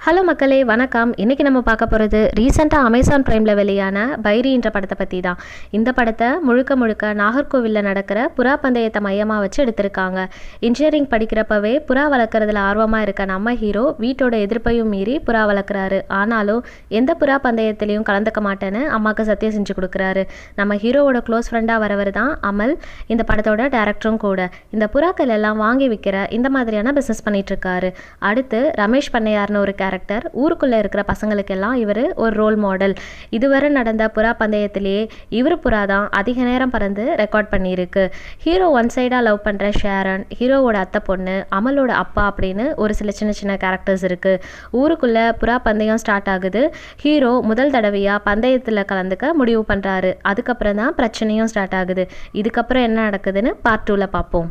Hello மக்களே, வணக்கம். இன்றைக்கி நம்ம பார்க்க போகிறது ரீசெண்டாக அமேசான் ப்ரைமில் வெளியான பைரி என்ற படத்தை பற்றி தான். இந்த படத்தை முழுக்க நாகர்கோவிலில் நடக்கிற புறா பந்தயத்தை மையமாக வச்சு எடுத்திருக்காங்க. இன்ஜினியரிங் படிக்கிறப்பவே புறா வளர்க்குறதுல ஆர்வமாக இருக்க நம்ம ஹீரோ வீட்டோட எதிர்ப்பையும் மீறி புறா வளர்க்குறாரு. ஆனாலும் எந்த புறா பந்தயத்திலையும் கலந்துக்க மாட்டேன்னு அம்மாவுக்கு சத்தியம் செஞ்சு கொடுக்குறாரு. நம்ம ஹீரோவோட க்ளோஸ் ஃப்ரெண்டாக வரவர் தான் அமல், இந்த படத்தோட டேரக்டரும் கூட. இந்த புறாக்கள் எல்லாம் வாங்கி விற்கிற இந்த மாதிரியான பிஸ்னஸ் பண்ணிகிட்ருக்காரு. அடுத்து ரமேஷ் பண்ணையார்னு ஒரு கேரக்டர். ஊருக்குள்ளே இருக்கிற பசங்களுக்கெல்லாம் இவர் ஒரு ரோல் மாடல். இதுவரை நடந்த புறா பந்தயத்திலேயே இவர் புறா தான் அதிக நேரம் பறந்து ரெக்கார்ட் பண்ணியிருக்கு. ஹீரோ ஒன் சைடாக லவ் பண்ணுற ஷேரன், ஹீரோவோட அத்தை பொண்ணு, அமலோட அப்பா அப்படின்னு ஒரு சில சின்ன கேரக்டர்ஸ் இருக்குது. ஊருக்குள்ளே புறா பந்தயம் ஸ்டார்ட் ஆகுது. ஹீரோ முதல் தடவையாக பந்தயத்தில் கலந்துக்க முடிவு பண்ணுறாரு. அதுக்கப்புறம் தான் பிரச்சனையும் ஸ்டார்ட் ஆகுது. இதுக்கப்புறம் என்ன நடக்குதுன்னு பார்ட் 2ல் பார்ப்போம்.